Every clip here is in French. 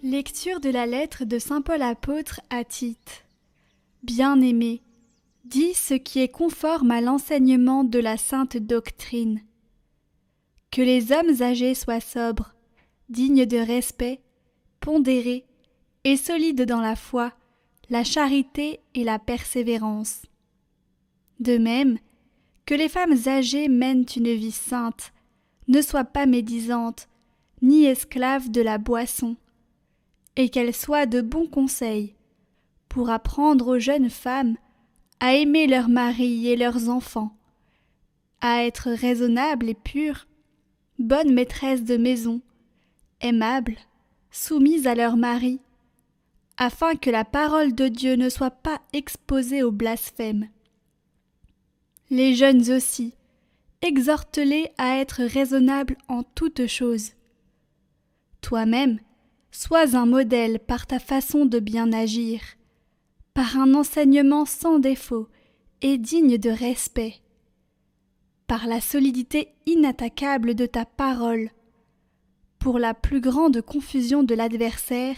Lecture de la lettre de saint Paul apôtre à Tite. Bien-aimé, dis ce qui est conforme à l'enseignement de la sainte doctrine. Que les hommes âgés soient sobres, dignes de respect, pondérés et solides dans la foi, la charité et la persévérance. De même, que les femmes âgées mènent une vie sainte, ne soient pas médisantes, ni esclaves de la boisson, et qu'elles soient de bons conseils, pour apprendre aux jeunes femmes à aimer leurs maris et leurs enfants, à être raisonnables et pures, bonnes maîtresses de maison, aimables, soumises à leurs maris, afin que la parole de Dieu ne soit pas exposée au blasphème. Les jeunes aussi, exhorte-les à être raisonnables en toutes choses. Toi-même, sois un modèle par ta façon de bien agir, par un enseignement sans défaut et digne de respect, par la solidité inattaquable de ta parole, pour la plus grande confusion de l'adversaire,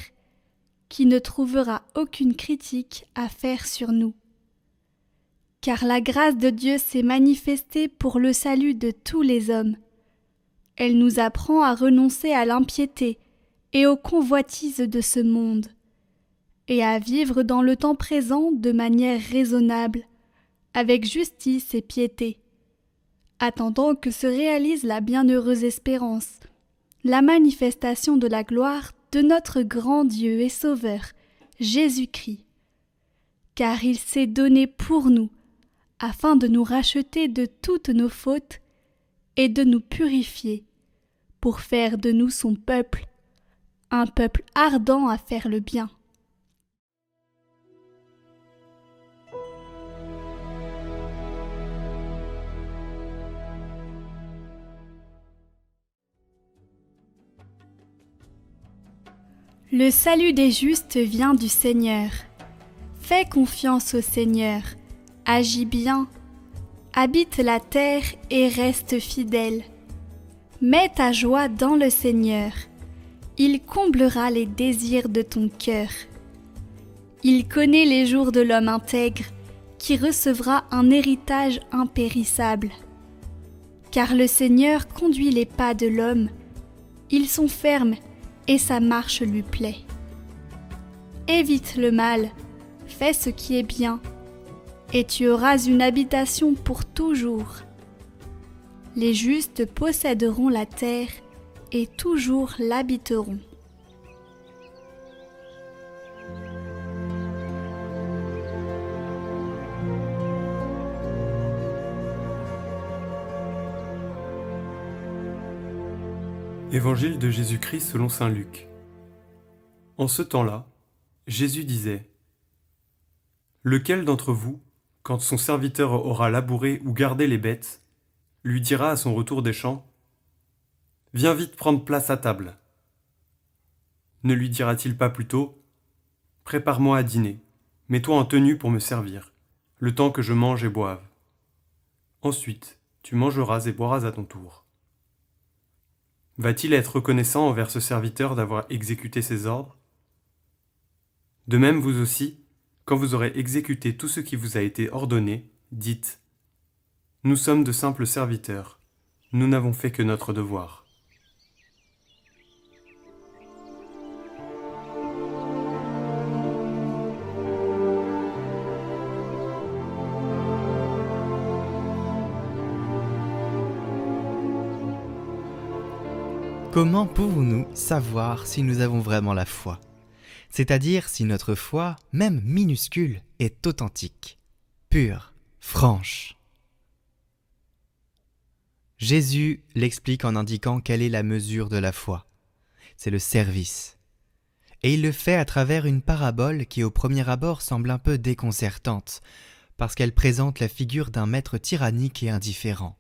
qui ne trouvera aucune critique à faire sur nous. Car la grâce de Dieu s'est manifestée pour le salut de tous les hommes. Elle nous apprend à renoncer à l'impiété et aux convoitises de ce monde, et à vivre dans le temps présent de manière raisonnable, avec justice et piété, attendant que se réalise la bienheureuse espérance, la manifestation de la gloire de notre grand Dieu et Sauveur, Jésus-Christ. Car il s'est donné pour nous, afin de nous racheter de toutes nos fautes et de nous purifier, pour faire de nous son peuple, un peuple ardent à faire le bien. Le salut des justes vient du Seigneur. Fais confiance au Seigneur, agis bien, habite la terre et reste fidèle. Mets ta joie dans le Seigneur, il comblera les désirs de ton cœur. Il connaît les jours de l'homme intègre, qui recevra un héritage impérissable. Car le Seigneur conduit les pas de l'homme, ils sont fermes et sa marche lui plaît. Évite le mal, fais ce qui est bien, et tu auras une habitation pour toujours. Les justes posséderont la terre et toujours l'habiteront. Évangile de Jésus-Christ selon saint Luc. En ce temps-là, Jésus disait : Lequel d'entre vous, quand son serviteur aura labouré ou gardé les bêtes, lui dira à son retour des champs : Viens vite prendre place à table. Ne lui dira-t-il pas plutôt : Prépare-moi à dîner, mets-toi en tenue pour me servir, le temps que je mange et boive. Ensuite, tu mangeras et boiras à ton tour. Va-t-il être reconnaissant envers ce serviteur d'avoir exécuté ses ordres ? De même, vous aussi, quand vous aurez exécuté tout ce qui vous a été ordonné, dites : Nous sommes de simples serviteurs, nous n'avons fait que notre devoir. Comment pouvons-nous savoir si nous avons vraiment la foi ? C'est-à-dire si notre foi, même minuscule, est authentique, pure, franche. Jésus l'explique en indiquant quelle est la mesure de la foi. C'est le service. Et il le fait à travers une parabole qui au premier abord semble un peu déconcertante, parce qu'elle présente la figure d'un maître tyrannique et indifférent.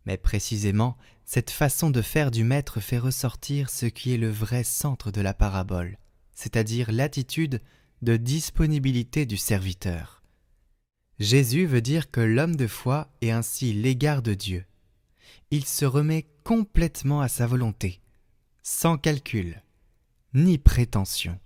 Mais précisément, cette façon de faire du maître fait ressortir ce qui est le vrai centre de la parabole, c'est-à-dire l'attitude de disponibilité du serviteur. Jésus veut dire que l'homme de foi est ainsi l'égard de Dieu. Il se remet complètement à sa volonté, sans calcul, ni prétention.